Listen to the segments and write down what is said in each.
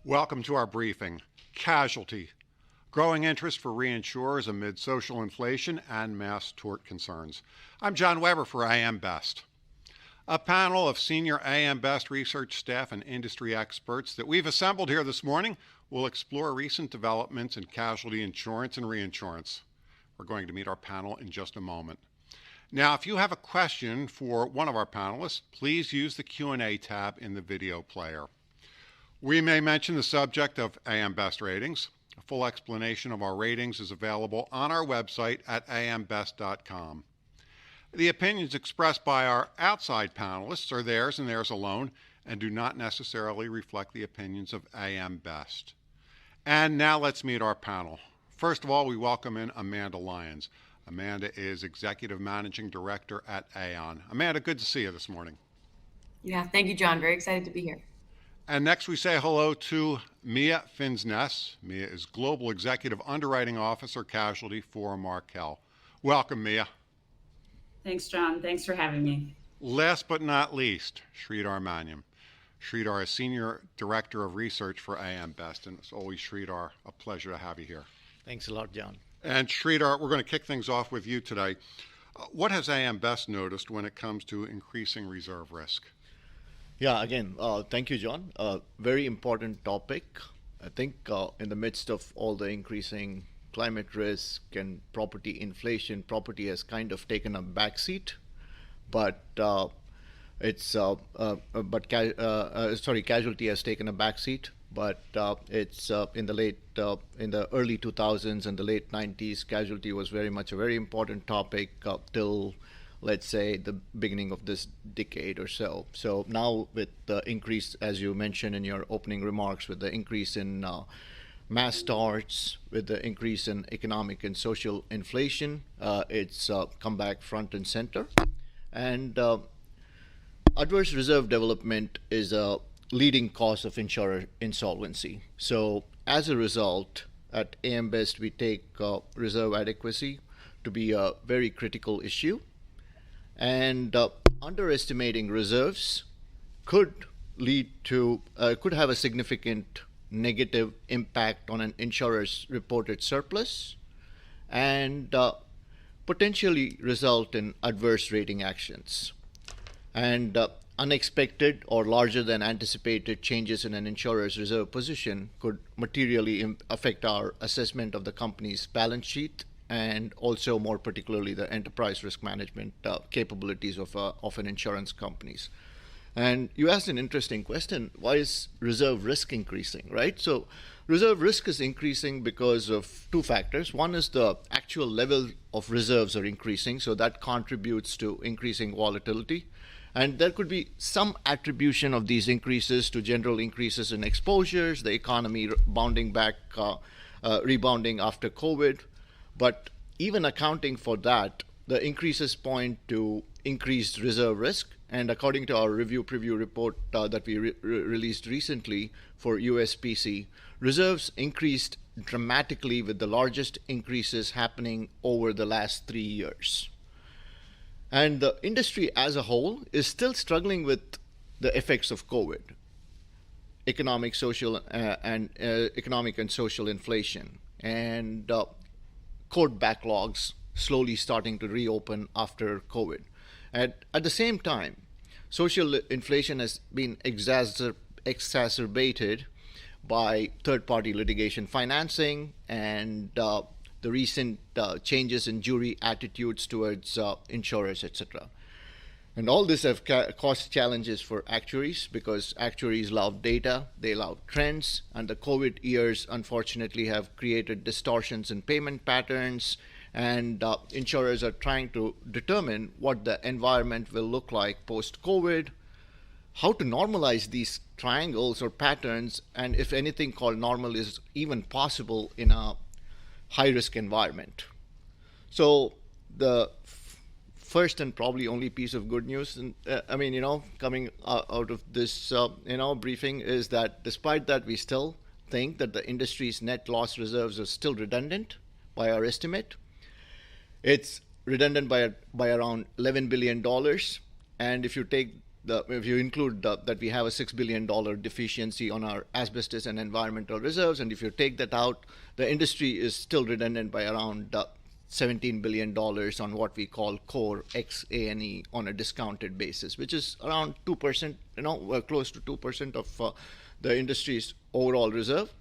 Welcome to our briefing. Casualty. Growing interest for reinsurers amid social inflation and mass tort concerns. I'm John Weber for AM Best. A panel of senior AM Best research staff and industry experts that we've assembled here this morning will explore recent developments in casualty insurance and reinsurance. We're going to meet our panel in just a moment. Now, if you have a question for one of our panelists, please use the Q&A tab in the video player. We may mention the subject of AM Best ratings. A full explanation of our ratings is available on our website at ambest.com. The opinions expressed by our outside panelists are theirs and theirs alone and do not necessarily reflect the opinions of AM Best. And now let's meet our panel. First of all, we welcome in Amanda Lyons. Amanda is Executive Managing Director at Aon. Amanda, good to see you this morning. Yeah, thank you, John. Very excited to be here. And next we say hello to Mia Finsness. Mia is Global Executive Underwriting Officer Casualty for Markel. Welcome, Mia. Thanks, John. Thanks for having me. Last but not least, Sridhar Maniam. Sridhar is Senior Director of Research for AM Best. And as always, Sridhar, a pleasure to have you here. Thanks a lot, John. And Sridhar, we're going to kick things off with you today. What has AM Best noticed when it comes to increasing reserve risk? Yeah, again, thank you, John. Very important topic. I think in the midst of all the increasing climate risk and property inflation, property has kind of taken a backseat, casualty has taken a backseat. But it's in the early 2000s and the late 90s, casualty was very much a very important topic till, let's say, the beginning of this decade or so. So now with the increase, as you mentioned in your opening remarks, with the increase in mass torts, with the increase in economic and social inflation, it's come back front and center. And adverse reserve development is a leading cause of insurer insolvency. So as a result, at AM Best, we take reserve adequacy to be a very critical issue. And underestimating reserves could have a significant negative impact on an insurer's reported surplus and potentially result in adverse rating actions. And unexpected or larger than anticipated changes in an insurer's reserve position could materially affect our assessment of the company's balance sheet and also more particularly the enterprise risk management capabilities of an insurance companies. And you asked an interesting question, why is reserve risk increasing, right? So reserve risk is increasing because of two factors. One is the actual level of reserves are increasing, so that contributes to increasing volatility. And there could be some attribution of these increases to general increases in exposures, the economy rebounding after COVID. But even accounting for that, the increases point to increased reserve risk. And according to our review preview report that we released recently for USPC, reserves increased dramatically with the largest increases happening over the last 3 years. And the industry as a whole is still struggling with the effects of COVID, economic and social inflation, and court backlogs slowly starting to reopen after COVID. And at the same time, social inflation has been exacerbated by third-party litigation financing and the recent changes in jury attitudes towards insurers, etc. And all this have caused challenges for actuaries because actuaries love data, they love trends, and the COVID years unfortunately have created distortions in payment patterns, and insurers are trying to determine what the environment will look like post-COVID, how to normalize these triangles or patterns, and if anything called normal is even possible in a high-risk environment. So the first and probably only piece of good news, and coming out of this, briefing is that despite that, we still think that the industry's net loss reserves are still redundant by our estimate. It's redundant by around $11 billion. And if you take if you include that we have a $6 billion deficiency on our asbestos and environmental reserves, and if you take that out, the industry is still redundant by around $17 billion on what we call core ex A&E on a discounted basis, which is around 2%, close to 2% of the industry's overall reserve.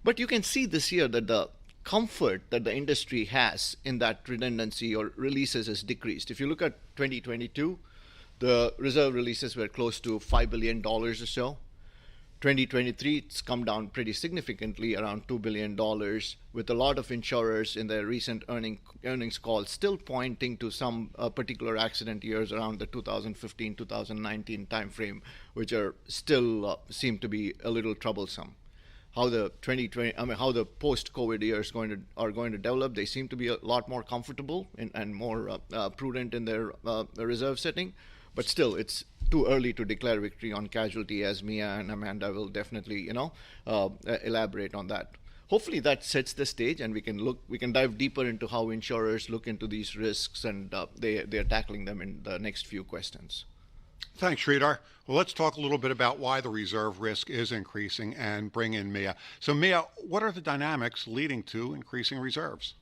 But you can see this year that the comfort that the industry has in that redundancy or releases has decreased. If you look at 2022, the reserve releases were close to $5 billion or so. 2023, it's come down pretty significantly, around $2 billion, with a lot of insurers in their recent earnings calls still pointing to some particular accident years around the 2015-2019 timeframe, which are still seem to be a little troublesome. How the post-COVID years are going to develop, they seem to be a lot more comfortable and more prudent in their reserve setting. But still, it's too early to declare victory on casualty, as Mia and Amanda will definitely, elaborate on that. Hopefully, that sets the stage, and we can dive deeper into how insurers look into these risks, and they're tackling them in the next few questions. Thanks, Sridhar. Well, let's talk a little bit about why the reserve risk is increasing and bring in Mia. So, Mia, what are the dynamics leading to increasing reserves?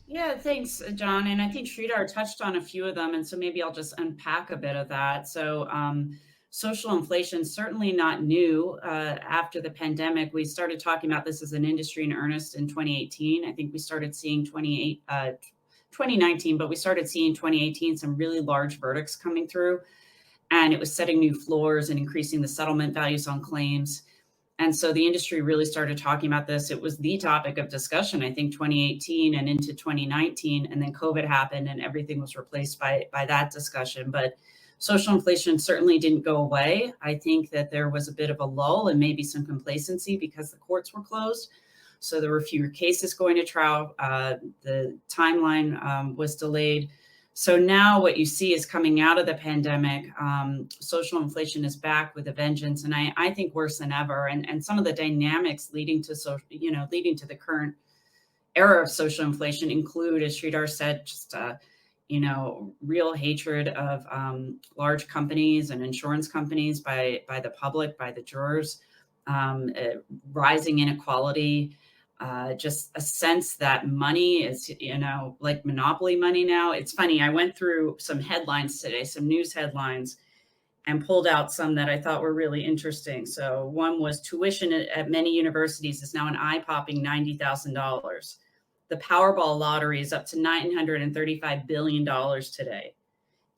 Yeah, thanks, John. And I think Sridhar touched on a few of them. And so maybe I'll just unpack a bit of that. So social inflation, certainly not new. After the pandemic, we started talking about this as an industry in earnest in 2018. I think we started seeing 2019, but we started seeing 2018 some really large verdicts coming through. And it was setting new floors and increasing the settlement values on claims. And so the industry really started talking about this. It was the topic of discussion, I think, 2018 and into 2019. And then COVID happened and everything was replaced by that discussion. But social inflation certainly didn't go away. I think that there was a bit of a lull and maybe some complacency because the courts were closed. So there were fewer cases going to trial. The timeline was delayed. So now what you see is coming out of the pandemic, social inflation is back with a vengeance, and I think worse than ever. And some of the dynamics leading to the current era of social inflation include, as Sridhar said, just real hatred of large companies and insurance companies by the public, by the jurors, rising inequality. Just a sense that money is, like monopoly money now. It's funny. I went through some headlines today, some news headlines, and pulled out some that I thought were really interesting. So one was tuition at many universities is now an eye-popping $90,000. The Powerball lottery is up to $935 billion today.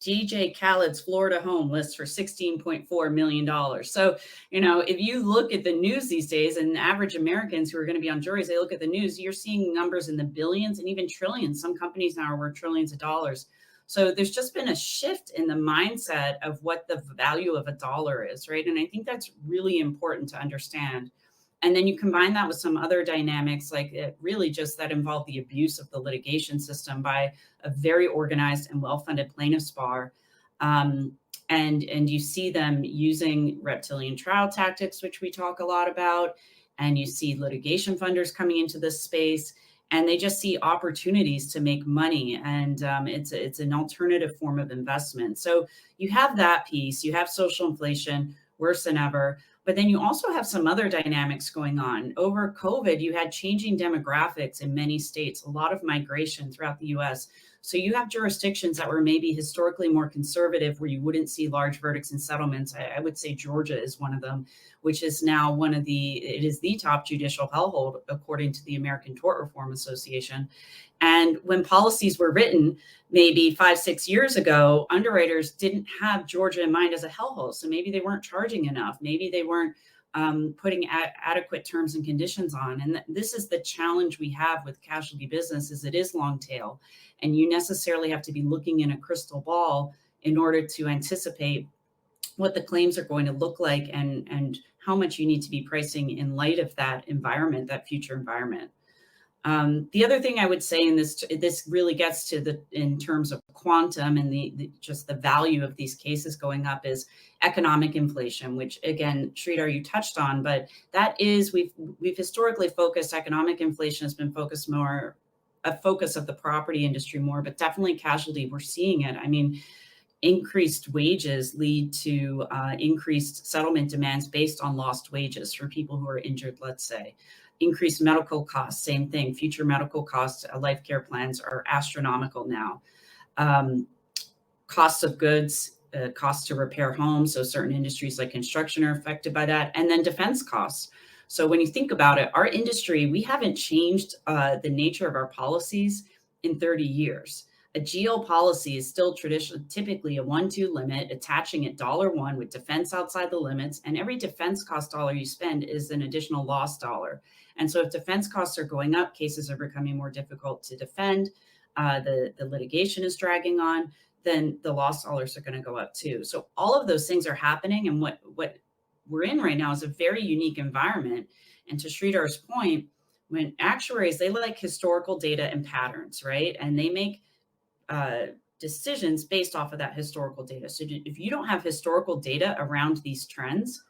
DJ Khaled's Florida home lists for $16.4 million. So, if you look at the news these days, and average Americans who are going to be on juries, they look at the news, you're seeing numbers in the billions and even trillions. Some companies now are worth trillions of dollars. So there's just been a shift in the mindset of what the value of a dollar is, right? And I think that's really important to understand. And then you combine that with some other dynamics, like it really just that involve the abuse of the litigation system by a very organized and well-funded plaintiffs bar. And you see them using reptilian trial tactics, which we talk a lot about. And you see litigation funders coming into this space, and they just see opportunities to make money. And it's an alternative form of investment. So you have that piece, you have social inflation, worse than ever. But then you also have some other dynamics going on. Over COVID, you had changing demographics in many states, a lot of migration throughout the US. So you have jurisdictions that were maybe historically more conservative where you wouldn't see large verdicts and settlements. I would say Georgia is one of them, which is now it is the top judicial hellhole, according to the American Tort Reform Association. And when policies were written, maybe 5-6 years ago, underwriters didn't have Georgia in mind as a hellhole. So maybe they weren't charging enough. Maybe they weren't putting adequate terms and conditions on. And this is the challenge we have with casualty business is it is long tail. And you necessarily have to be looking in a crystal ball in order to anticipate what the claims are going to look like and how much you need to be pricing in light of that environment, that future environment. The other thing I would say, and this really gets to in terms of quantum and just the value of these cases going up, is economic inflation, which again, Sridhar, you touched on, but that is, we've historically focused, economic inflation has been focused more, a focus of the property industry more, but definitely casualty, we're seeing it. I mean, increased wages lead to increased settlement demands based on lost wages for people who are injured, let's say. Increased medical costs, same thing. Future medical costs, life care plans are astronomical now. Costs of goods, costs to repair homes. So certain industries like construction are affected by that. And then defense costs. So when you think about it, our industry, we haven't changed the nature of our policies in 30 years. A GL policy is still typically a 1-2 limit, attaching at $1 with defense outside the limits. And every defense cost dollar you spend is an additional loss dollar. And so if defense costs are going up, cases are becoming more difficult to defend, the litigation is dragging on, then the loss dollars are going to go up too. So all of those things are happening. And what we're in right now is a very unique environment. And to Sridhar's point, when actuaries, they like historical data and patterns, right? And they make decisions based off of that historical data. So if you don't have historical data around these trends,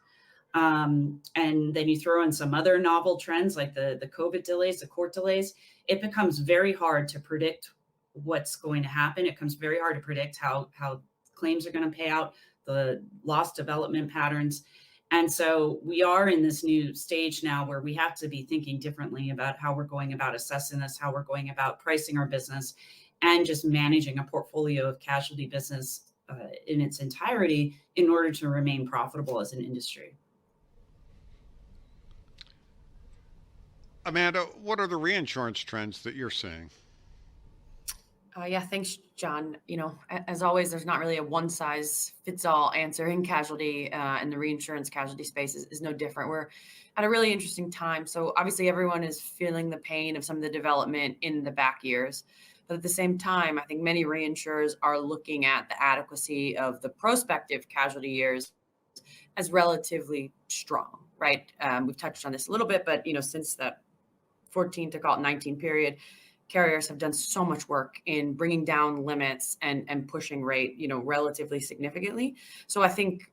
and then you throw in some other novel trends like the COVID delays, the court delays, it becomes very hard to predict what's going to happen. It becomes very hard to predict how claims are going to pay out, the loss development patterns. And so we are in this new stage now where we have to be thinking differently about how we're going about assessing this, how we're going about pricing our business, and just managing a portfolio of casualty business in its entirety in order to remain profitable as an industry. Amanda, what are the reinsurance trends that you're seeing? Yeah, thanks, John. As always, there's not really a one size fits all answer in casualty, and the reinsurance casualty space is no different. We're at a really interesting time. So obviously everyone is feeling the pain of some of the development in the back years. But at the same time, I think many reinsurers are looking at the adequacy of the prospective casualty years as relatively strong, right? We've touched on this a little bit, but since that 14 to call it 19 period, carriers have done so much work in bringing down limits and pushing rate, relatively significantly. So I think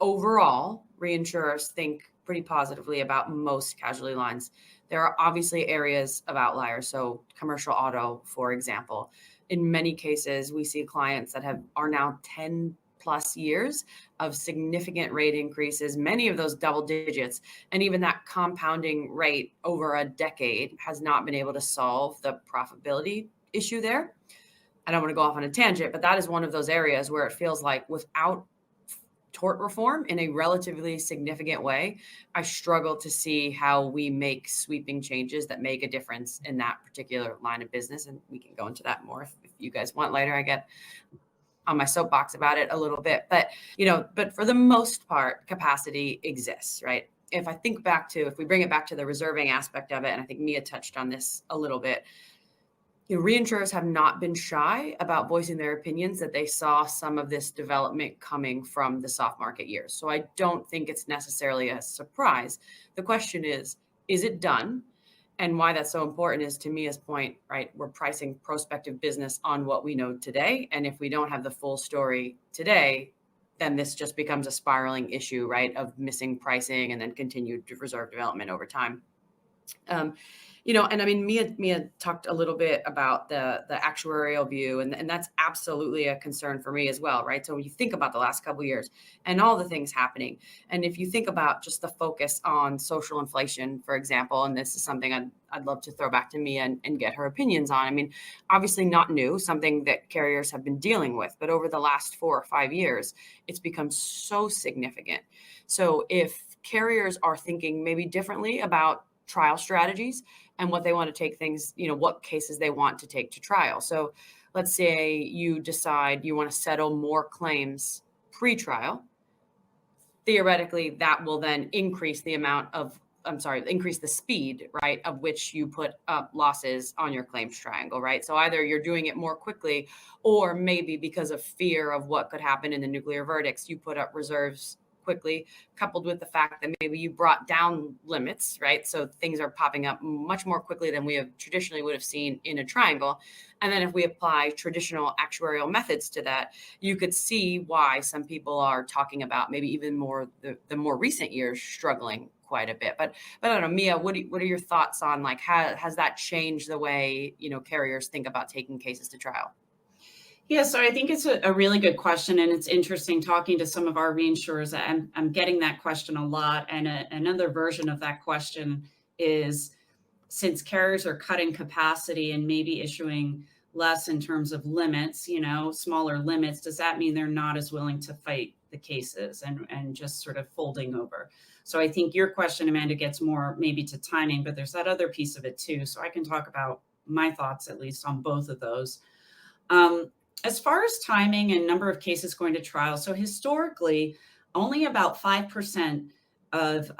overall, reinsurers think pretty positively about most casualty lines. There are obviously areas of outliers. So commercial auto, for example, in many cases, we see clients that are now 10 plus years of significant rate increases, many of those double digits. And even that compounding rate over a decade has not been able to solve the profitability issue there. I don't want to go off on a tangent, but that is one of those areas where it feels like without tort reform in a relatively significant way, I struggle to see how we make sweeping changes that make a difference in that particular line of business. And we can go into that more if you guys want later. I get on my soapbox about it a little bit, but for the most part, capacity exists, right? If we bring it back to the reserving aspect of it, and I think Mia touched on this a little bit, reinsurers have not been shy about voicing their opinions that they saw some of this development coming from the soft market years. So I don't think it's necessarily a surprise. The question is it done? And why that's so important is, to Mia's point, right? We're pricing prospective business on what we know today. And if we don't have the full story today, then this just becomes a spiraling issue, right? Of missing pricing and then continued reserve development over time. And I mean, Mia talked a little bit about the actuarial view, and that's absolutely a concern for me as well, right? So when you think about the last couple of years and all the things happening, and if you think about just the focus on social inflation, for example, and this is something I'd love to throw back to Mia and get her opinions on. I mean, obviously not new, something that carriers have been dealing with, but over the last 4 or 5 years, it's become so significant. So if carriers are thinking maybe differently about trial strategies and what they want to take things, what cases they want to take to trial. So let's say you decide you want to settle more claims pre-trial. Theoretically, that will then increase the speed, right, of which you put up losses on your claims triangle, right? So either you're doing it more quickly, or maybe because of fear of what could happen in the nuclear verdicts, you put up reserves quickly, coupled with the fact that maybe you brought down limits, right? So things are popping up much more quickly than we have traditionally would have seen in a triangle. And then if we apply traditional actuarial methods to that, you could see why some people are talking about maybe even more the more recent years struggling quite a bit. But I don't know, Mia, what are your thoughts on has that changed the way, carriers think about taking cases to trial? Yeah, so I think it's a really good question, and it's interesting talking to some of our reinsurers. I'm getting that question a lot, and another version of that question is, since carriers are cutting capacity and maybe issuing less in terms of limits, smaller limits, does that mean they're not as willing to fight the cases and just sort of folding over? So I think your question, Amanda, gets more maybe to timing, but there's that other piece of it too. So I can talk about my thoughts, at least on both of those. As far as timing and number of cases going to trial, so historically, only about 5% of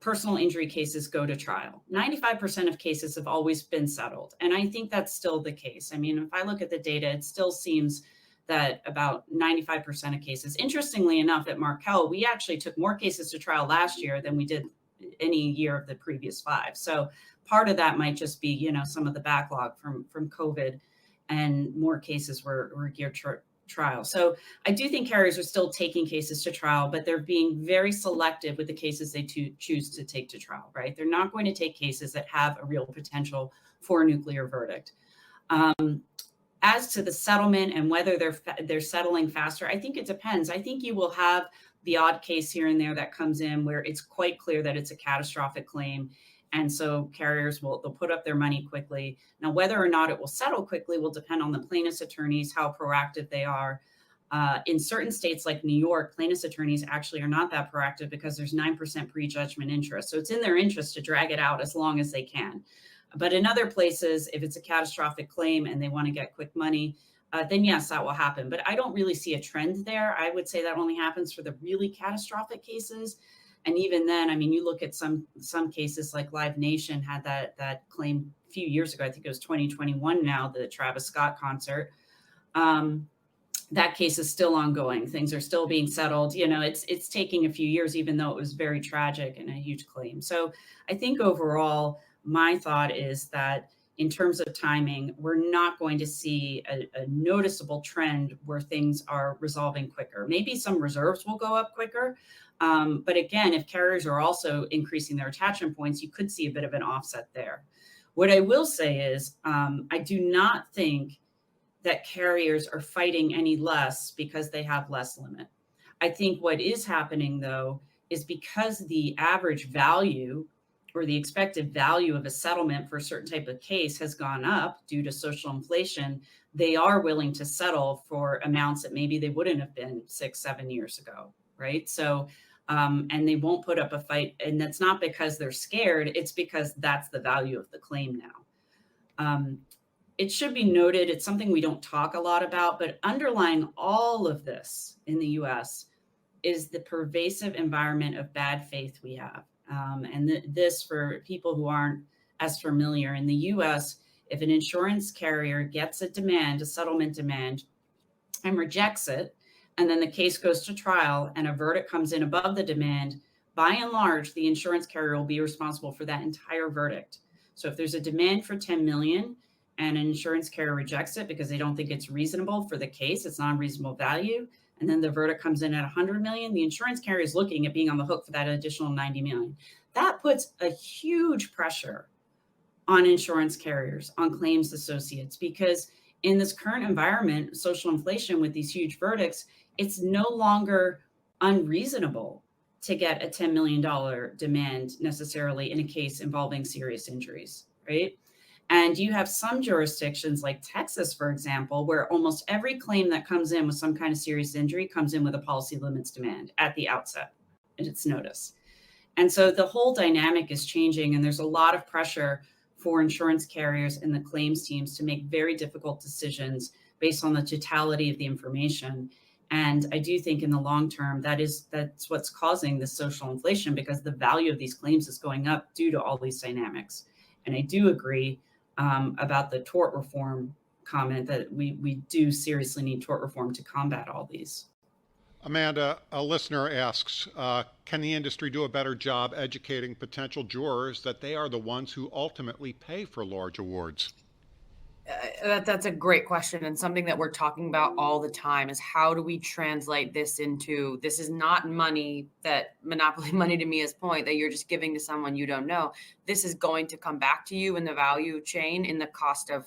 personal injury cases go to trial. 95% of cases have always been settled. And I think that's still the case. I mean, if I look at the data, it still seems that about 95% of cases, interestingly enough, at Markel, we actually took more cases to trial last year than we did any year of the previous 5. So part of that might just be, some of the backlog from COVID, and more cases were geared to trial. So I do think carriers are still taking cases to trial, but they're being very selective with the cases they choose to take to trial, right? They're not going to take cases that have a real potential for a nuclear verdict. As to the settlement and whether they're settling faster, I think it depends. I think you will have the odd case here and there that comes in where it's quite clear that it's a catastrophic claim. And so carriers they'll put up their money quickly. Now, whether or not it will settle quickly will depend on the plaintiff's attorneys, how proactive they are. In certain states like New York, plaintiff's attorneys actually are not that proactive because there's 9% prejudgment interest. So it's in their interest to drag it out as long as they can. But in other places, if it's a catastrophic claim and they want to get quick money, then yes, that will happen. But I don't really see a trend there. I would say that only happens for the really catastrophic cases. And even then, I mean, you look at some cases like Live Nation had that claim a few years ago. I think it was 2021 now, the Travis Scott concert. That case is still ongoing. Things are still being settled. It's taking a few years, even though it was very tragic and a huge claim. So I think overall, my thought is that in terms of timing, we're not going to see a noticeable trend where things are resolving quicker. Maybe some reserves will go up quicker. But again, if carriers are also increasing their attachment points, you could see a bit of an offset there. What I will say is I do not think that carriers are fighting any less because they have less limit. I think what is happening, though, is because the average value or the expected value of a settlement for a certain type of case has gone up due to social inflation, they are willing to settle for amounts that maybe they wouldn't have been 6-7 years ago, right? So, and they won't put up a fight. And that's not because they're scared. It's because that's the value of the claim now. It should be noted, it's something we don't talk a lot about, but underlying all of this in the US is the pervasive environment of bad faith we have. And this, for people who aren't as familiar, in the US, if an insurance carrier gets a settlement demand, and rejects it, and then the case goes to trial and a verdict comes in above the demand, by and large, the insurance carrier will be responsible for that entire verdict. So if there's a demand for $10 million and an insurance carrier rejects it because they don't think it's reasonable for the case, it's not a reasonable value, and then the verdict comes in at $100 million, the insurance carrier is looking at being on the hook for that additional $90 million. That puts a huge pressure on insurance carriers, on claims associates, because in this current environment, social inflation with these huge verdicts, it's no longer unreasonable to get a $10 million demand necessarily in a case involving serious injuries, right? And you have some jurisdictions like Texas, for example, where almost every claim that comes in with some kind of serious injury comes in with a policy limits demand at the outset, and it's notice. And so the whole dynamic is changing, and there's a lot of pressure for insurance carriers and the claims teams to make very difficult decisions based on the totality of the information. And I do think in the long term, that's what's causing the social inflation, because the value of these claims is going up due to all these dynamics. And I do agree about the tort reform comment that we do seriously need tort reform to combat all these. Amanda, a listener asks, can the industry do a better job educating potential jurors that they are the ones who ultimately pay for large awards? That's a great question, and something that we're talking about all the time is how do we translate this into, this is not money, that monopoly money to me is point that you're just giving to someone you don't know. This is going to come back to you in the value chain, in the cost of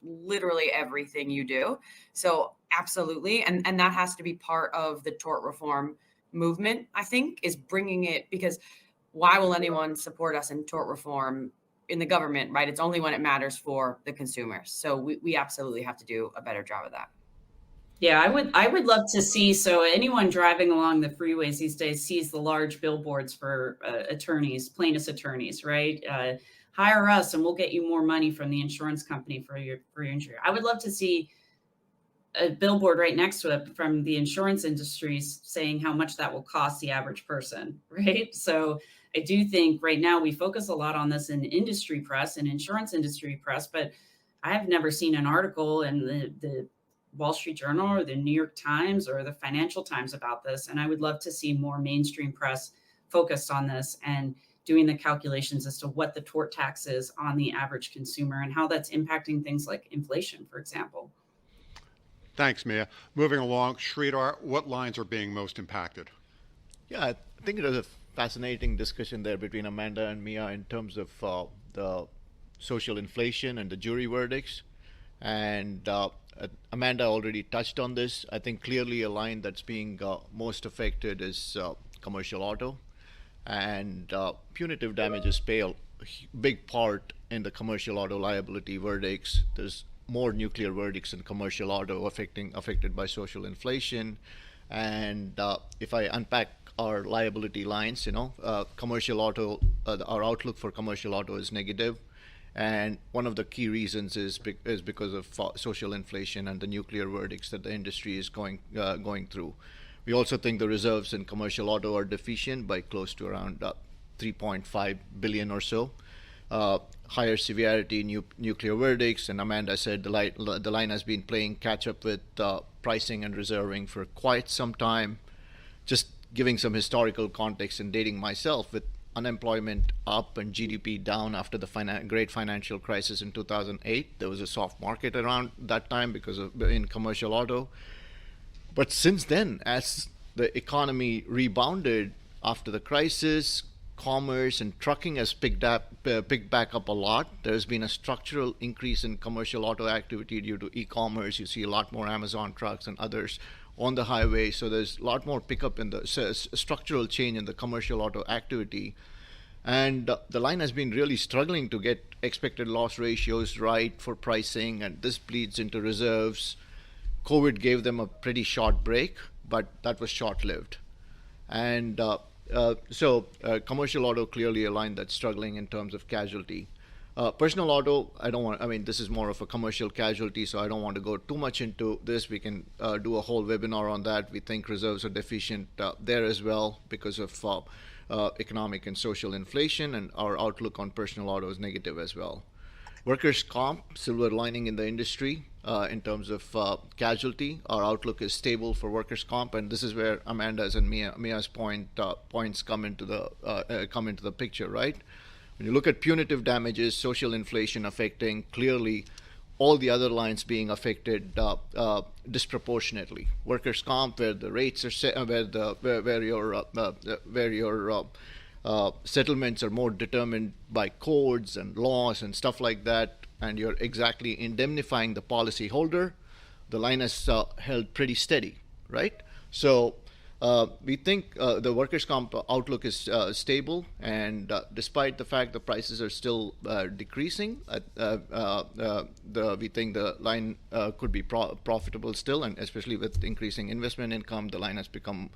literally everything you do. So absolutely. And that has to be part of the tort reform movement, I think, is bringing it, because why will anyone support us in tort reform in the government, right? It's only when it matters for the consumers. So we absolutely have to do a better job of that. Yeah, I would love to see, so anyone driving along the freeways these days sees the large billboards for attorneys, plaintiffs' attorneys, right? Hire us and we'll get you more money from the insurance company for your injury. I would love to see a billboard right next to it from the insurance industries saying how much that will cost the average person, right? So I do think right now we focus a lot on this in industry press and insurance industry press, but I have never seen an article in the Wall Street Journal or the New York Times or the Financial Times about this. And I would love to see more mainstream press focused on this and doing the calculations as to what the tort tax is on the average consumer and how that's impacting things like inflation, for example. Thanks, Mia. Moving along, Sridhar, what lines are being most impacted? Yeah, I think it was a fascinating discussion there between Amanda and Mia in terms of the social inflation and the jury verdicts. And Amanda already touched on this. I think clearly a line that's being most affected is commercial auto. And punitive damages play a big part in the commercial auto liability verdicts. There's more nuclear verdicts in commercial auto affected by social inflation. And if I unpack our liability lines, commercial auto, our outlook for commercial auto is negative. And one of the key reasons is because of social inflation and the nuclear verdicts that the industry is going through. We also think the reserves in commercial auto are deficient by close to around 3.5 billion or so. Higher severity nuclear verdicts, and Amanda said the line has been playing catch up with pricing and reserving for quite some time. Just giving some historical context and dating myself, with unemployment up and GDP down after the great financial crisis in 2008, there was a soft market around that time because of in commercial auto. But since then, as the economy rebounded after the crisis, commerce and trucking has picked back up a lot. There's been a structural increase in commercial auto activity due to e-commerce. You see a lot more Amazon trucks and others on the highway. So there's a lot more pickup in the structural change in the commercial auto activity. And the line has been really struggling to get expected loss ratios right for pricing, and this bleeds into reserves. COVID gave them a pretty short break, but that was short-lived. And so commercial auto clearly a line that's struggling in terms of casualty. Personal auto, this is more of a commercial casualty, so I don't want to go too much into this. We can do a whole webinar on that. We think reserves are deficient there as well because of economic and social inflation, and our outlook on personal auto is negative as well. Workers' comp, silver lining in the industry in terms of casualty. Our outlook is stable for workers' comp, and this is where Amanda's and Mia's points come into the picture, right? When you look at punitive damages, social inflation affecting clearly all the other lines being affected disproportionately. Workers' comp, where the rates are set, where your settlements are more determined by codes and laws and stuff like that, and you're exactly indemnifying the policyholder, the line has held pretty steady, right? So we think the workers' comp outlook is stable, and despite the fact the prices are still decreasing, we think the line could be profitable still, and especially with increasing investment income, the line has become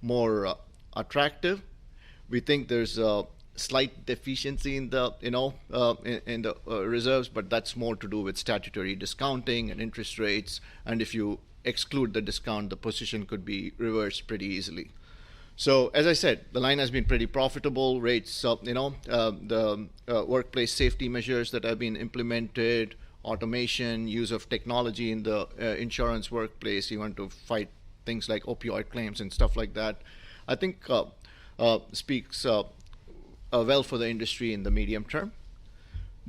more attractive. We think there's a slight deficiency in the reserves, but that's more to do with statutory discounting and interest rates. And if you exclude the discount, the position could be reversed pretty easily. So as I said, the line has been pretty profitable. Rates, the workplace safety measures that have been implemented, automation, use of technology in the insurance workplace, even to fight things like opioid claims and stuff like that, I think speaks well for the industry in the medium term.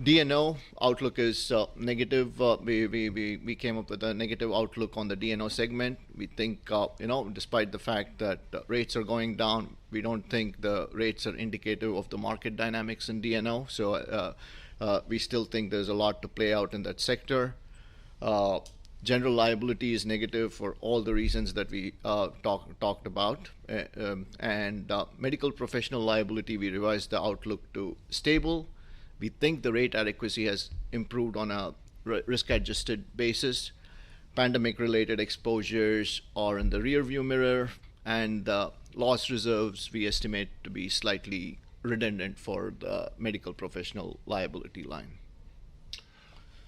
D&O outlook is negative. We came up with a negative outlook on the D&O segment. We think, despite the fact that rates are going down, we don't think the rates are indicative of the market dynamics in D&O. So we still think there's a lot to play out in that sector. General liability is negative for all the reasons that we talked about. And medical professional liability, we revised the outlook to stable. We think the rate adequacy has improved on a risk-adjusted basis. Pandemic-related exposures are in the rearview mirror, and the loss reserves we estimate to be slightly redundant for the medical professional liability line.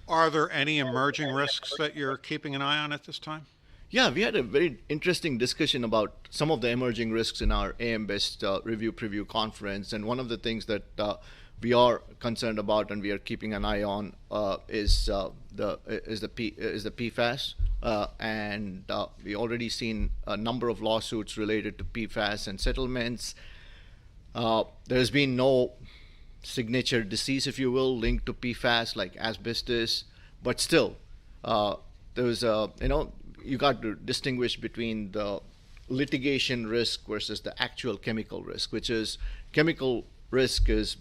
Are there any emerging risks that you're keeping an eye on at this time? Yeah, we had a very interesting discussion about some of the emerging risks in our AM Best review preview conference, and one of the things that we are concerned about and we are keeping an eye on is the PFAS, and we already seen a number of lawsuits related to PFAS and settlements. There's been no signature disease, if you will, linked to PFAS like asbestos, but still, there's you got to distinguish between the litigation risk versus the actual chemical risk, which is chemical risk is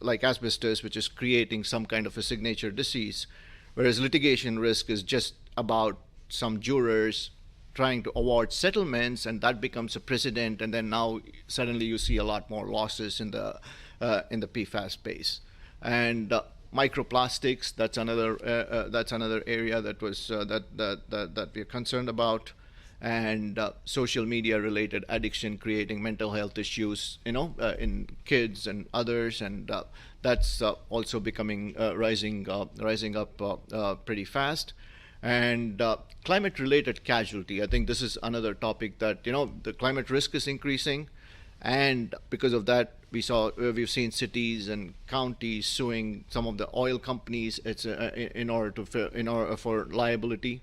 like asbestos, which is creating some kind of a signature disease, whereas litigation risk is just about some jurors trying to award settlements, and that becomes a precedent, and then now suddenly you see a lot more losses in the PFAS space. And microplastics, that's another area that was that we're concerned about, and social media related addiction creating mental health issues, in kids and others, and that's also becoming rising up pretty fast. And climate related casualty, I think this is another topic that the climate risk is increasing, and because of that we've seen cities and counties suing some of the oil companies. It's in order for liability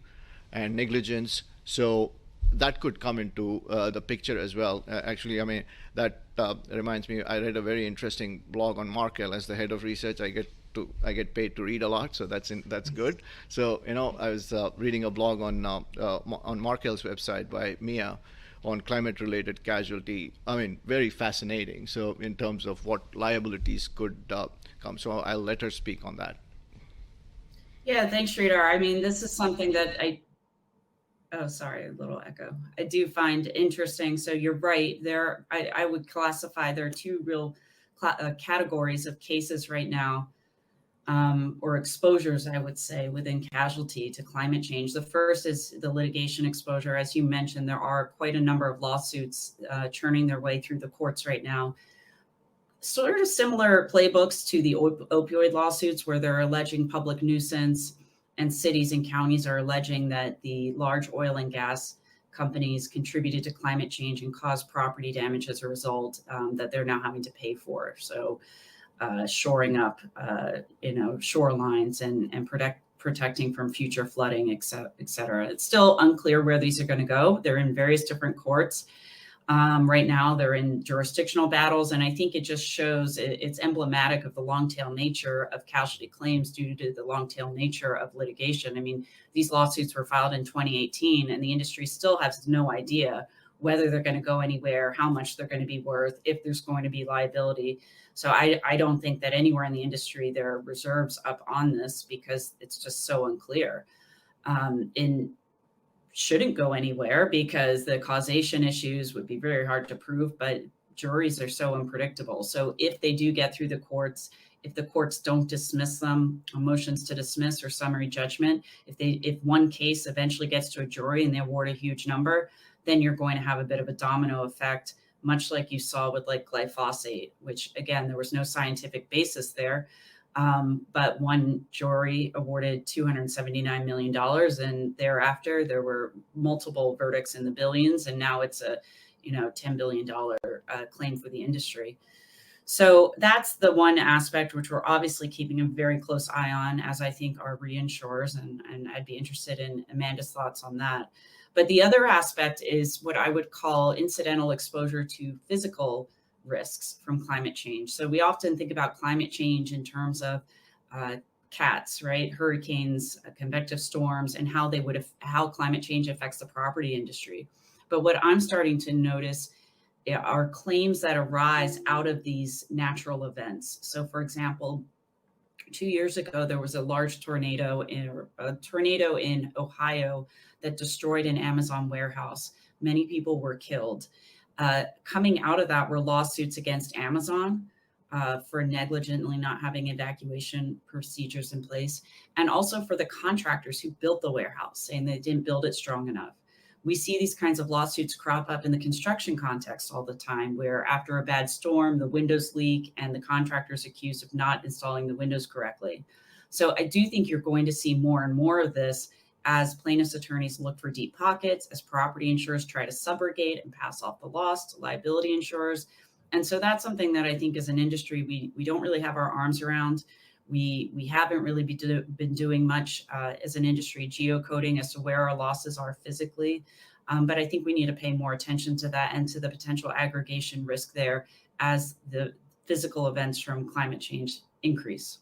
and negligence. So that could come into the picture as well. Actually, I mean, that reminds me, I read a very interesting blog on Markel. As the head of research, I get paid to read a lot, so that's good. So I was reading a blog on Markel's website by Mia on climate-related casualty. I mean, very fascinating. So in terms of what liabilities could come, so I'll let her speak on that. Yeah, thanks, Sridhar. I mean, this is something that oh, sorry, a little echo. I do find interesting. So you're right. I would classify there are two real categories of cases right now, or exposures, I would say, within casualty to climate change. The first is the litigation exposure. As you mentioned, there are quite a number of lawsuits churning their way through the courts right now. Sort of similar playbooks to the opioid lawsuits, where they're alleging public nuisance, and cities and counties are alleging that the large oil and gas companies contributed to climate change and caused property damage as a result, that they're now having to pay for. So shoring up, shorelines and protecting from future flooding, et cetera. It's still unclear where these are going to go. They're in various different courts. Right now, they're in jurisdictional battles, and I think it just shows it's emblematic of the long tail nature of casualty claims due to the long tail nature of litigation. I mean, these lawsuits were filed in 2018, and the industry still has no idea whether they're going to go anywhere, how much they're going to be worth, if there's going to be liability. So I don't think that anywhere in the industry there are reserves up on this, because it's just so unclear. Shouldn't go anywhere because the causation issues would be very hard to prove, but juries are so unpredictable. So if they do get through the courts, if the courts don't dismiss them, motions to dismiss or summary judgment, if one case eventually gets to a jury and they award a huge number, then you're going to have a bit of a domino effect, much like you saw with like glyphosate, which again, there was no scientific basis there. But one jury awarded $279 million, and thereafter there were multiple verdicts in the billions, and now it's a $10 billion claim for the industry. So that's the one aspect which we're obviously keeping a very close eye on, as I think our reinsurers, and I'd be interested in Amanda's thoughts on that. But the other aspect is what I would call incidental exposure to physical risks from climate change. So we often think about climate change in terms of CATs, right? Hurricanes, convective storms, and how climate change affects the property industry. But what I'm starting to notice are claims that arise out of these natural events. So for example, 2 years ago, there was a large tornado in Ohio that destroyed an Amazon warehouse. Many people were killed. Coming out of that were lawsuits against Amazon for negligently not having evacuation procedures in place, and also for the contractors who built the warehouse, saying they didn't build it strong enough. We see these kinds of lawsuits crop up in the construction context all the time, where after a bad storm, the windows leak and the contractor's accused of not installing the windows correctly. So I do think you're going to see more and more of this as plaintiffs' attorneys look for deep pockets, as property insurers try to subrogate and pass off the loss to liability insurers. And so that's something that I think as an industry, we don't really have our arms around. We haven't really been doing much as an industry geocoding as to where our losses are physically. But I think we need to pay more attention to that and to the potential aggregation risk there as the physical events from climate change increase.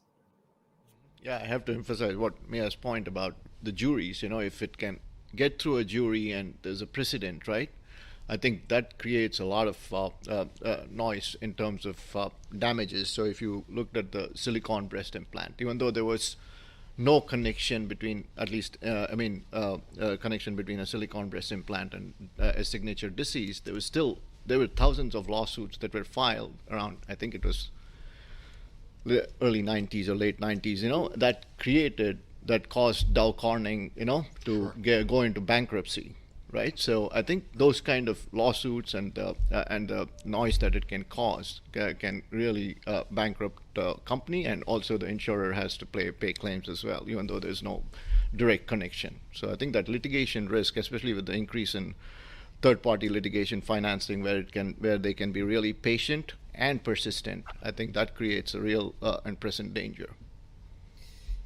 Yeah, I have to emphasize what Mia's point about the juries. If it can get through a jury and there's a precedent, right? I think that creates a lot of noise in terms of damages. So if you looked at the silicone breast implant, even though there was no connection between, at least, connection between a silicone breast implant and a signature disease, there were thousands of lawsuits that were filed around, I think it was the early 90s or late 90s, that caused Dow Corning, to go into bankruptcy. Right, so I think those kind of lawsuits and the noise that it can cause can really bankrupt the company, and also the insurer has to pay claims as well, even though there's no direct connection. So I think that litigation risk, especially with the increase in third-party litigation financing, where they can be really patient and persistent, I think that creates a real and present danger.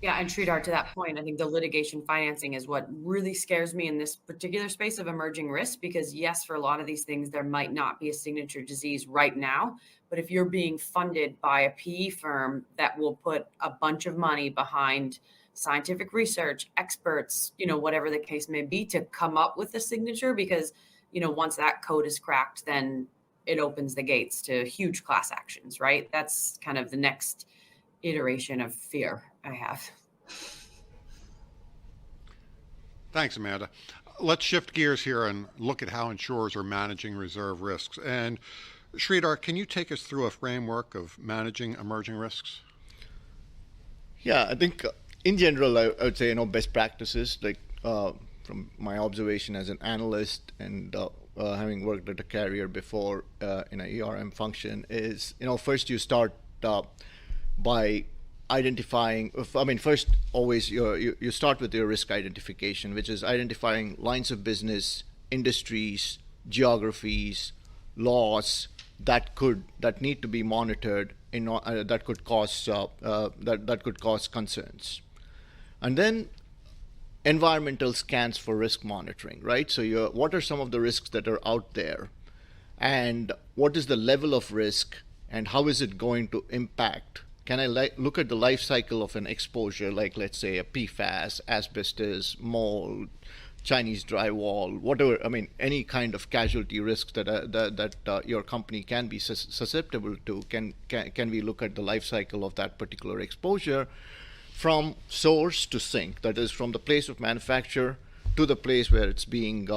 Yeah, and Sridhar, to that point, I think the litigation financing is what really scares me in this particular space of emerging risk, because yes, for a lot of these things, there might not be a signature disease right now, but if you're being funded by a PE firm that will put a bunch of money behind scientific research, experts, whatever the case may be, to come up with a signature, because, once that code is cracked, then it opens the gates to huge class actions, right? That's kind of the next iteration of fear I have. Thanks, Amanda. Let's shift gears here and look at how insurers are managing reserve risks. And Sridhar, can you take us through a framework of managing emerging risks? Yeah, I think in general, I would say, best practices, like from my observation as an analyst and having worked at a carrier before in an ERM function, is, first you start by identifying, first always you start with your risk identification, which is identifying lines of business, industries, geographies, laws that need to be monitored that could cause concerns. And then environmental scans for risk monitoring, right? So what are some of the risks that are out there, and what is the level of risk, and how is it going to impact? Can I look at the life cycle of an exposure, like let's say a PFAS, asbestos, mold, Chinese drywall, whatever? Any kind of casualty risks that your company can be susceptible to. Can we look at the life cycle of that particular exposure from source to sink? That is, from the place of manufacture to the place where it's being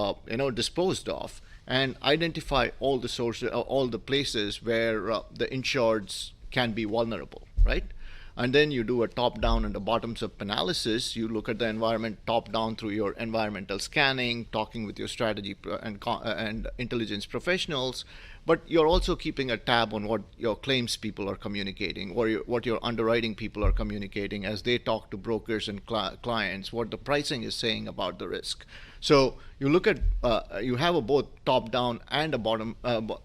disposed of, and identify all the sources, all the places where the insureds can be vulnerable, right? And then you do a top-down and a bottoms-up analysis. You look at the environment top-down through your environmental scanning, talking with your strategy and intelligence professionals, but you're also keeping a tab on what your claims people are communicating, or what your underwriting people are communicating as they talk to brokers and clients, what the pricing is saying about the risk. So you look at, you have a both top-down and a bottom-up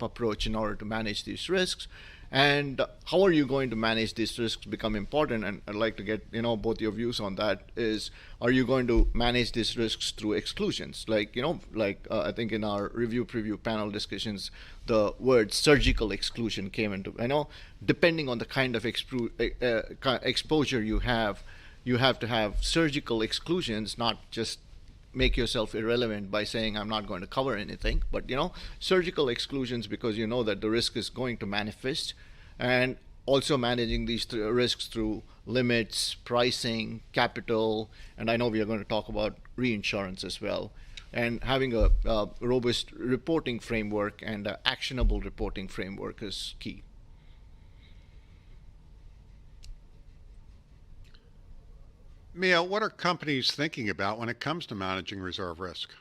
approach in order to manage these risks. And how are you going to manage these risks become important, and I'd like to get both your views on that. Is, are you going to manage these risks through exclusions, like I think in our review preview panel discussions, the word surgical exclusion came into, depending on the kind of exposure you have to have surgical exclusions, not just make yourself irrelevant by saying I'm not going to cover anything, but surgical exclusions, because that the risk is going to manifest. And also managing these risks through limits, pricing, capital, and I know we are going to talk about reinsurance as well. And having a robust reporting framework and an actionable reporting framework is key. Mia, what are companies thinking about when it comes to managing reserve risk?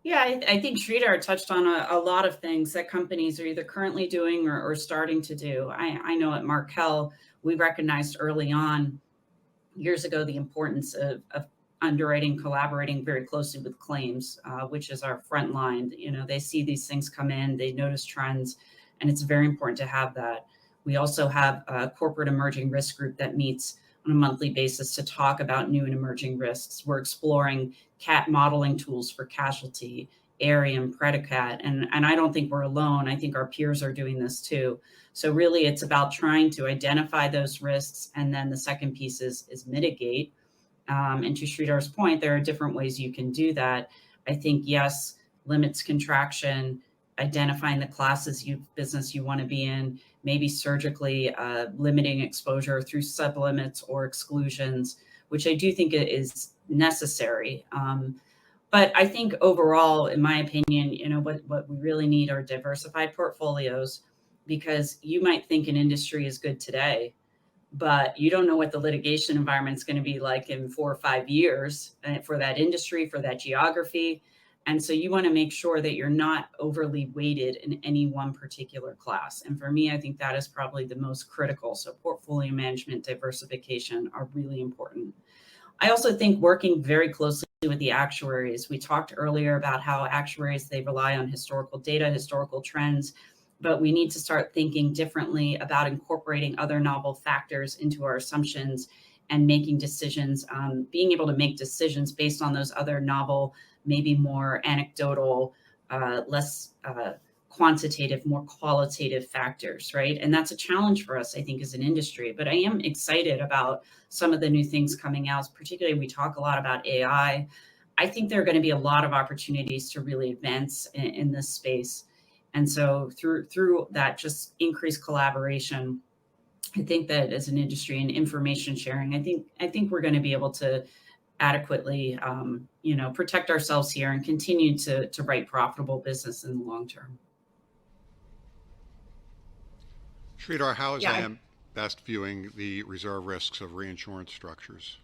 Yeah, I think Sridhar touched on a lot of things that companies are either currently doing or starting to do. I know at Markel, we recognized early on, years ago, the importance of underwriting, collaborating very closely with claims, which is our front line. They see these things come in, they notice trends, and it's very important to have that. We also have a corporate emerging risk group that meets on a monthly basis to talk about new and emerging risks. We're exploring CAT modeling tools for casualty, Arium, Predicat, and I don't think we're alone. I think our peers are doing this too. So really, it's about trying to identify those risks, and then the second piece is mitigate. And to Sridhar's point, there are different ways you can do that. I think, yes, limits contraction, identifying the classes business you want to be in, maybe surgically limiting exposure through sublimits or exclusions, which I do think is necessary. But I think overall, in my opinion, what we really need are diversified portfolios, because you might think an industry is good today, but you don't know what the litigation environment is going to be like in 4 or 5 years for that industry, for that geography. And so you want to make sure that you're not overly weighted in any one particular class. And for me, I think that is probably the most critical. So portfolio management, diversification are really important. I also think working very closely with the actuaries. We talked earlier about how actuaries, they rely on historical data, historical trends, but we need to start thinking differently about incorporating other novel factors into our assumptions and making decisions, being able to make decisions based on those other novel, maybe more anecdotal, less quantitative, more qualitative factors, right? And that's a challenge for us, I think, as an industry. But I am excited about some of the new things coming out, particularly we talk a lot about AI. I think there are going to be a lot of opportunities to really advance in this space. And so through that just increased collaboration, I think that as an industry and information sharing, I think we're going to be able to adequately, protect ourselves here and continue to write profitable business in the long term. Sridhar, how is AM best viewing the reserve risks of reinsurance structures?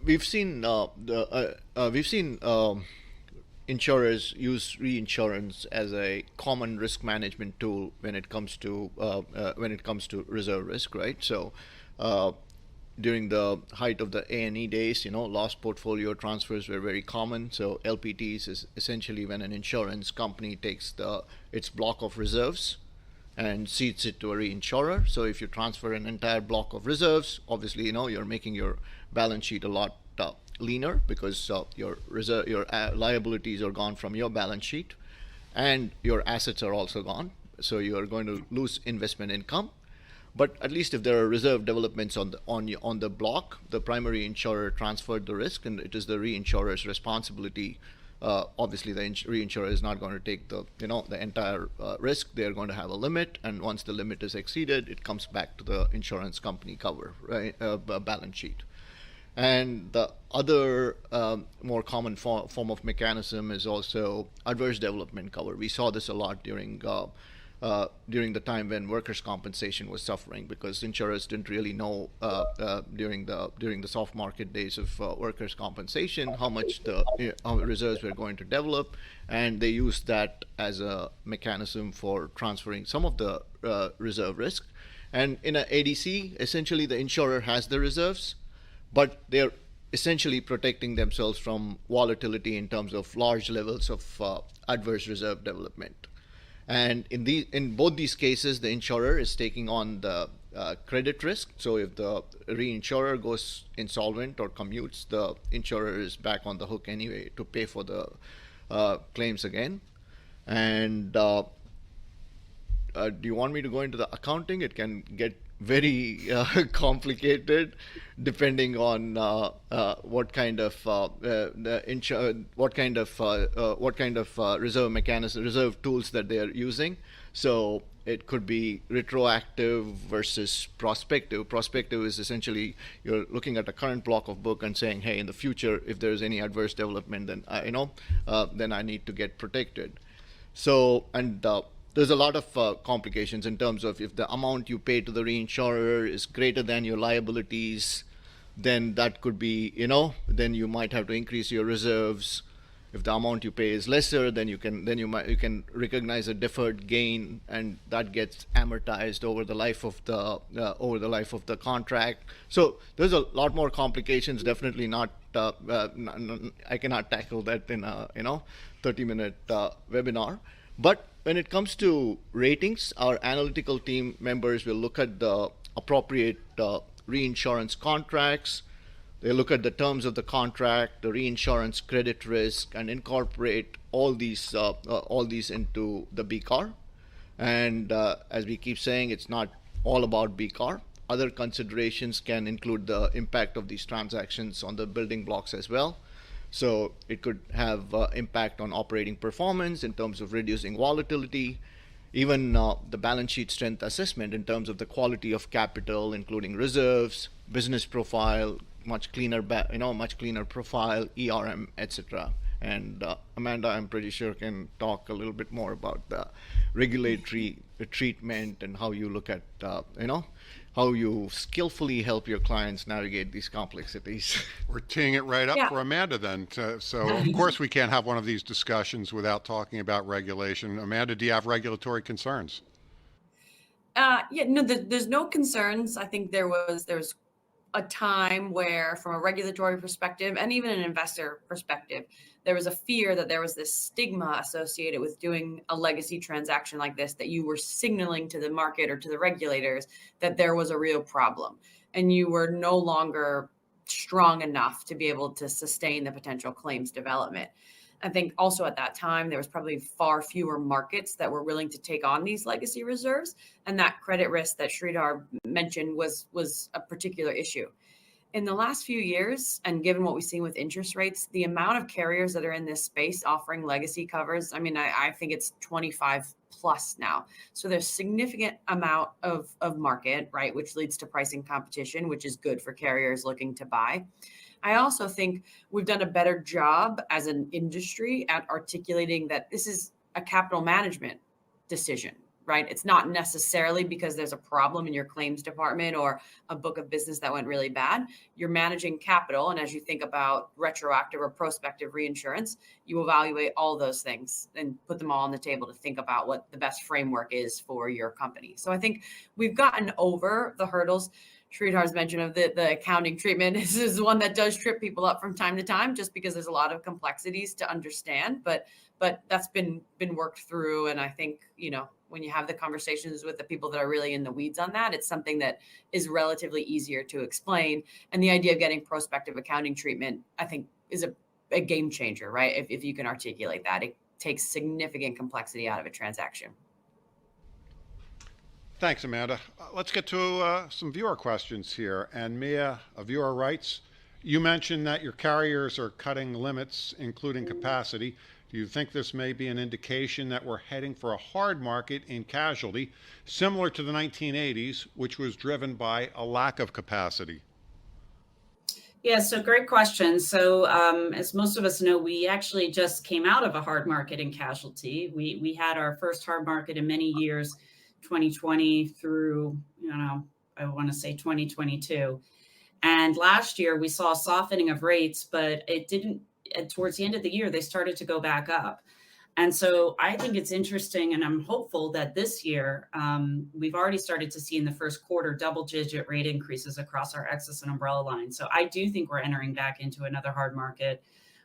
We've seen insurers use reinsurance as a common risk management tool when it comes to reserve risk, right? So during the height of the A&E days, loss portfolio transfers were very common. So LPTs is essentially when an insurance company takes its block of reserves and cedes it to a reinsurer. So if you transfer an entire block of reserves, obviously, you're making your balance sheet a lot leaner, because your liabilities are gone from your balance sheet and your assets are also gone. So you are going to lose investment income. But at least if there are reserve developments on the block, the primary insurer transferred the risk, and it is the reinsurer's responsibility. Obviously, the reinsurer is not going to take the entire risk. They are going to have a limit, and once the limit is exceeded, it comes back to the insurance company cover, right, balance sheet. And the other more common form of mechanism is also adverse development cover. We saw this a lot during the time when workers' compensation was suffering, because insurers didn't really know during the soft market days of workers' compensation how much the reserves were going to develop, and they used that as a mechanism for transferring some of the reserve risk. And in an ADC, essentially the insurer has the reserves, but they're essentially protecting themselves from volatility in terms of large levels of adverse reserve development. And in both these cases, the insurer is taking on the credit risk. So if the reinsurer goes insolvent or commutes, the insurer is back on the hook anyway to pay for the claims again. And do you want me to go into the accounting? It can get very complicated, depending on what kind of reserve tools that they are using. So it could be retroactive versus prospective. Prospective is essentially you're looking at a current block of book and saying, hey, in the future, if there's any adverse development, then then I need to get protected. So, and there's a lot of complications in terms of if the amount you pay to the reinsurer is greater than your liabilities, then that could be, then you might have to increase your reserves. If the amount you pay is lesser, then you can recognize a deferred gain, and that gets amortized over the life of the contract. So there's a lot more complications. Definitely not. I cannot tackle that in a 30-minute webinar. But when it comes to ratings, our analytical team members will look at the appropriate reinsurance contracts. They look at the terms of the contract, the reinsurance credit risk, and incorporate all these into the BCAR. And as we keep saying, it's not all about BCAR. Other considerations can include the impact of these transactions on the building blocks as well. So it could have impact on operating performance in terms of reducing volatility, even the balance sheet strength assessment in terms of the quality of capital, including reserves, business profile, much cleaner profile, ERM, etc. And Amanda, I'm pretty sure, can talk a little bit more about the regulatory treatment and how you look at, how you skillfully help your clients navigate these complexities. We're teeing it right up for Amanda then. So of course we can't have one of these discussions without talking about regulation. Amanda, do you have regulatory concerns? There's no concerns. I think there's a time where, from a regulatory perspective and even an investor perspective, there was a fear that there was this stigma associated with doing a legacy transaction like this, that you were signaling to the market or to the regulators that there was a real problem and you were no longer strong enough to be able to sustain the potential claims development. I think also at that time, there was probably far fewer markets that were willing to take on these legacy reserves. And that credit risk that Sridhar mentioned was a particular issue. In the last few years, and given what we've seen with interest rates, the amount of carriers that are in this space offering legacy covers, I think it's 25 plus now. So there's significant amount of market, right, which leads to pricing competition, which is good for carriers looking to buy. I also think we've done a better job as an industry at articulating that this is a capital management decision, right? It's not necessarily because there's a problem in your claims department or a book of business that went really bad. You're managing capital. And as you think about retroactive or prospective reinsurance, you evaluate all those things and put them all on the table to think about what the best framework is for your company. So I think we've gotten over the hurdles. Sridhar's mention of the accounting treatment is one that does trip people up from time to time, just because there's a lot of complexities to understand, but that's been worked through. And I think, when you have the conversations with the people that are really in the weeds on that, it's something that is relatively easier to explain. And the idea of getting prospective accounting treatment, I think, is a game changer, right? If you can articulate that, it takes significant complexity out of a transaction. Thanks, Amanda. Let's get to some viewer questions here. And Mia, a viewer writes, you mentioned that your carriers are cutting limits, including capacity. Do you think this may be an indication that we're heading for a hard market in casualty, similar to the 1980s, which was driven by a lack of capacity? Yeah, so great question. So as most of us know, we actually just came out of a hard market in casualty. We had our first hard market in many years, 2020 through, I want to say 2022. And last year we saw a softening of rates, but it didn't, towards the end of the year, they started to go back up. And so I think it's interesting, and I'm hopeful that this year we've already started to see in the first quarter double-digit rate increases across our excess and umbrella line. So I do think we're entering back into another hard market,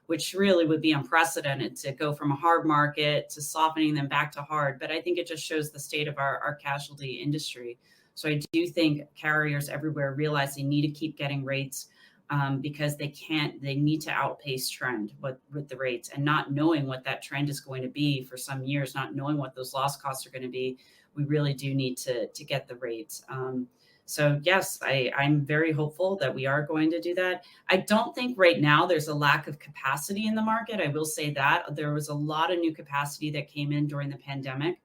which really would be unprecedented to go from a hard market to softening them back to hard. But I think it just shows the state of our casualty industry. So I do think carriers everywhere realize they need to keep getting rates because they need to outpace trend with the rates, and not knowing what that trend is going to be for some years, not knowing what those loss costs are going to be. We really do need to get the rates. So yes, I'm very hopeful that we are going to do that. I don't think right now there's a lack of capacity in the market. I will say that there was a lot of new capacity that came in during the pandemic.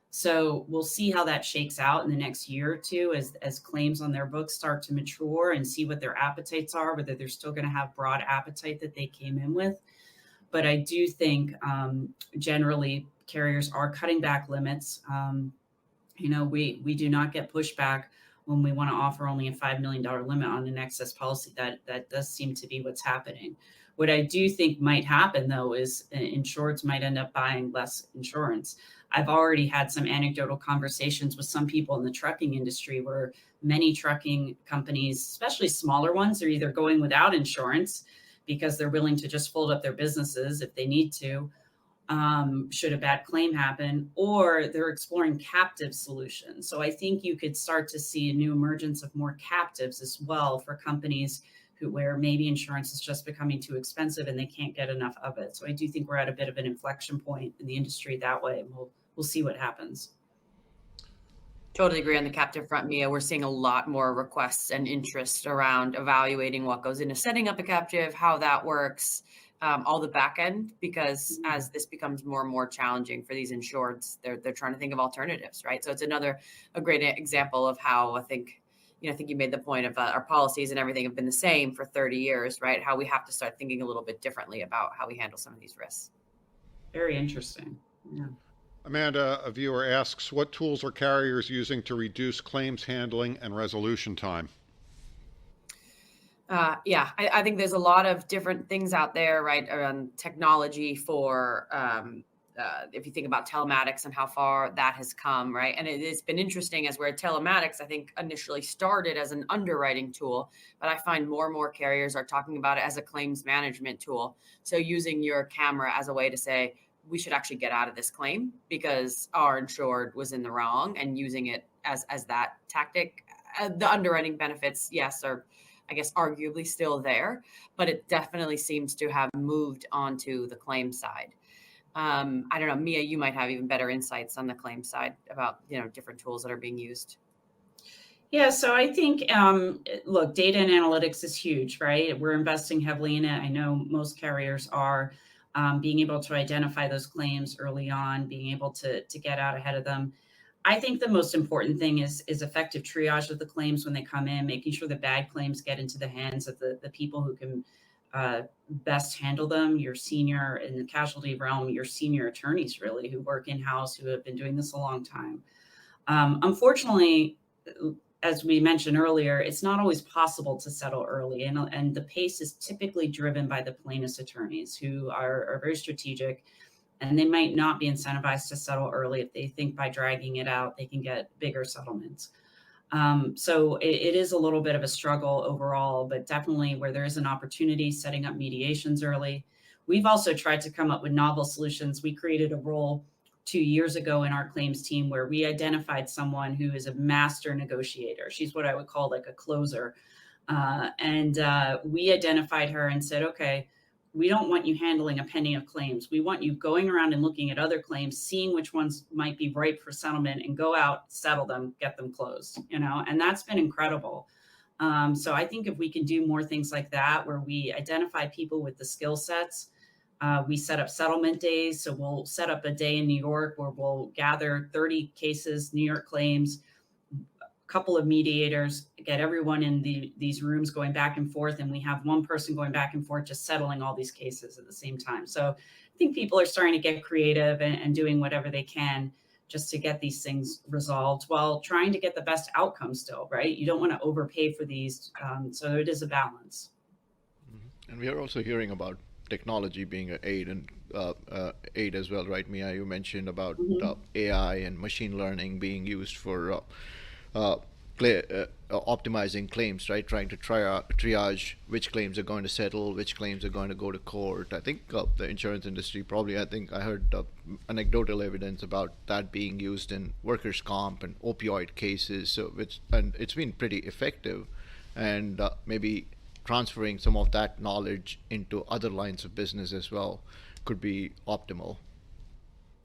So we'll see how that shakes out in the next year or two as claims on their books start to mature and see what their appetites are, whether they're still going to have broad appetite that they came in with. But I do think generally carriers are cutting back limits. We do not get pushback when we want to offer only a $5 million limit on an excess policy. That does seem to be what's happening. What I do think might happen, though, is insureds might end up buying less insurance. I've already had some anecdotal conversations with some people in the trucking industry where many trucking companies, especially smaller ones, are either going without insurance because they're willing to just fold up their businesses if they need to, should a bad claim happen, or they're exploring captive solutions. So I think you could start to see a new emergence of more captives as well for companies where maybe insurance is just becoming too expensive and they can't get enough of it. So I do think we're at a bit of an inflection point in the industry that way. And we'll see what happens. Totally agree on the captive front, Mia. We're seeing a lot more requests and interest around evaluating what goes into setting up a captive, how that works, all the back end, because as this becomes more and more challenging for these insureds, they're trying to think of alternatives, right? So it's a great example of how I think you made the point of our policies and everything have been the same for 30 years, right? How we have to start thinking a little bit differently about how we handle some of these risks. Very interesting. Yeah. Amanda, a viewer asks, what tools are carriers using to reduce claims handling and resolution time? I think there's a lot of different things out there, right, around technology for, if you think about telematics and how far that has come, right? And it's been interesting as where telematics, I think, initially started as an underwriting tool, but I find more and more carriers are talking about it as a claims management tool. So using your camera as a way to say, we should actually get out of this claim because our insured was in the wrong, and using it as that tactic. The underwriting benefits, yes, are, I guess, arguably still there, but it definitely seems to have moved onto the claim side. I don't know, Mia, you might have even better insights on the claim side about, different tools that are being used. Yeah, so I think, look, data and analytics is huge, right? We're investing heavily in it. I know most carriers are. Being able to identify those claims early on, being able to get out ahead of them. I think the most important thing is effective triage of the claims when they come in, making sure the bad claims get into the hands of the people who can best handle them. Your senior in the casualty realm, your senior attorneys really who work in-house, who have been doing this a long time. Unfortunately, as we mentioned earlier, it's not always possible to settle early. And the pace is typically driven by the plaintiff's attorneys who are very strategic, and they might not be incentivized to settle early if they think by dragging it out, they can get bigger settlements. So it is a little bit of a struggle overall, but definitely where there is an opportunity, setting up mediations early. We've also tried to come up with novel solutions. We created a role 2 years ago in our claims team where we identified someone who is a master negotiator. She's what I would call like a closer. And we identified her and said, okay, we don't want you handling a penny of claims. We want you going around and looking at other claims, seeing which ones might be ripe for settlement, and go out, settle them, get them closed, and that's been incredible. So I think if we can do more things like that, where we identify people with the skill sets, we set up settlement days. So we'll set up a day in New York where we'll gather 30 cases, New York claims, a couple of mediators, get everyone in these rooms going back and forth. And we have one person going back and forth, just settling all these cases at the same time. So I think people are starting to get creative and doing whatever they can just to get these things resolved while trying to get the best outcome still, right? You don't want to overpay for these. So it is a balance. And we are also hearing about technology being an aid as well, right, Mia? You mentioned about AI and machine learning being used for optimizing claims, right? Trying to triage which claims are going to settle, which claims are going to go to court. I think the insurance industry I heard anecdotal evidence about that being used in workers' comp and opioid cases. And it's been pretty effective, and maybe transferring some of that knowledge into other lines of business as well could be optimal.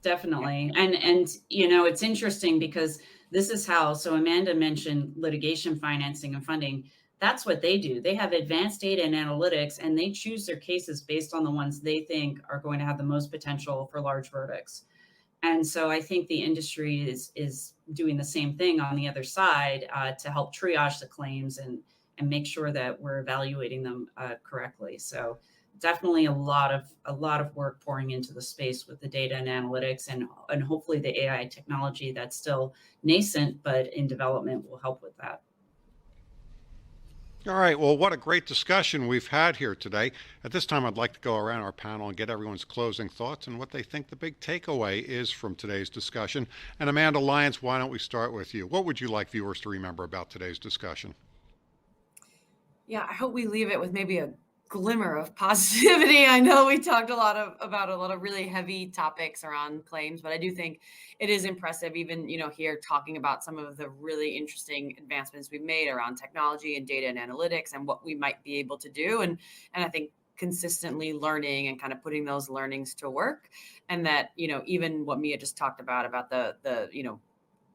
Definitely. And it's interesting because This is how, so Amanda mentioned litigation financing and funding. That's what they do. They have advanced data and analytics, and they choose their cases based on the ones they think are going to have the most potential for large verdicts. And so I think the industry is doing the same thing on the other side to help triage the claims and make sure that we're evaluating them correctly. So definitely a lot of work pouring into the space with the data and analytics, and hopefully the AI technology that's still nascent but in development will help with that. All right, well, what a great discussion we've had here today. At this time, I'd like to go around our panel and get everyone's closing thoughts and what they think the big takeaway is from today's discussion. And Amanda Lyons, why don't we start with you? What would you like viewers to remember about today's discussion? Yeah, I hope we leave it with maybe a glimmer of positivity. I know we talked about a lot of really heavy topics around claims, but I do think it is impressive, even here talking about some of the really interesting advancements we've made around technology and data and analytics and what we might be able to do. And I think consistently learning and kind of putting those learnings to work. And that, even what Mia just talked about the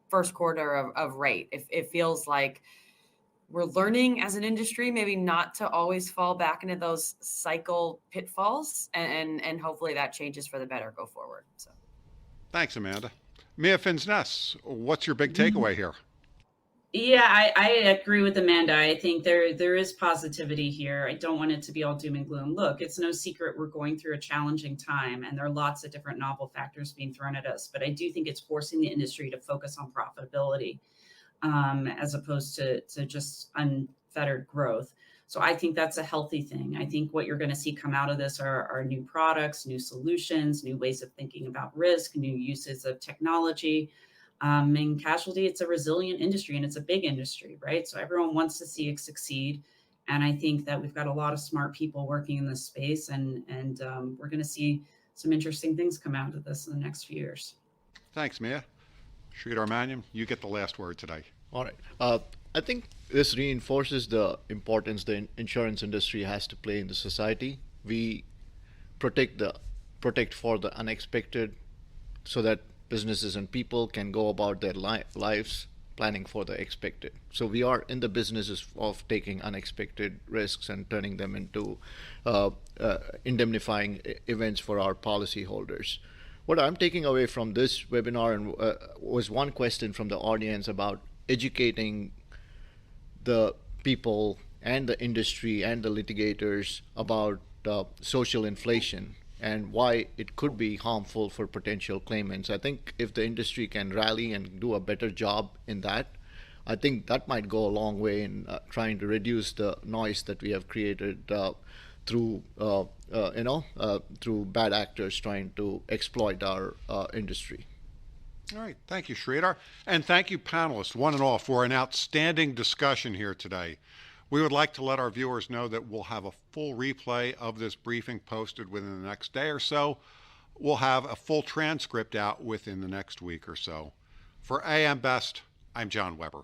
first quarter of rate, if it feels like we're learning as an industry, maybe not to always fall back into those cycle pitfalls, and hopefully that changes for the better go forward. So, thanks, Amanda. Mia Finsness, what's your big takeaway here? Yeah, I agree with Amanda. I think there is positivity here. I don't want it to be all doom and gloom. Look, it's no secret we're going through a challenging time, and there are lots of different novel factors being thrown at us. But I do think it's forcing the industry to focus on profitability as opposed to just unfettered growth. So I think that's a healthy thing. I think what you're going to see come out of this are new products, new solutions, new ways of thinking about risk, new uses of technology. In casualty, it's a resilient industry and it's a big industry, right? So everyone wants to see it succeed. And I think that we've got a lot of smart people working in this space, and we're going to see some interesting things come out of this in the next few years. Thanks, Mia. Sridhar Maniam, you get the last word today. All right. I think this reinforces the importance the insurance industry has to play in the society. We protect for the unexpected, so that businesses and people can go about their lives planning for the expected. So we are in the businesses of taking unexpected risks and turning them into indemnifying events for our policyholders. What I'm taking away from this webinar was one question from the audience about educating the people and the industry and the litigators about social inflation and why it could be harmful for potential claimants. I think if the industry can rally and do a better job in that, I think that might go a long way in trying to reduce the noise that we have created through bad actors trying to exploit our industry. All right. Thank you, Sridhar. And thank you, panelists, one and all, for an outstanding discussion here today. We would like to let our viewers know that we'll have a full replay of this briefing posted within the next day or so. We'll have a full transcript out within the next week or so. For AM Best, I'm John Weber.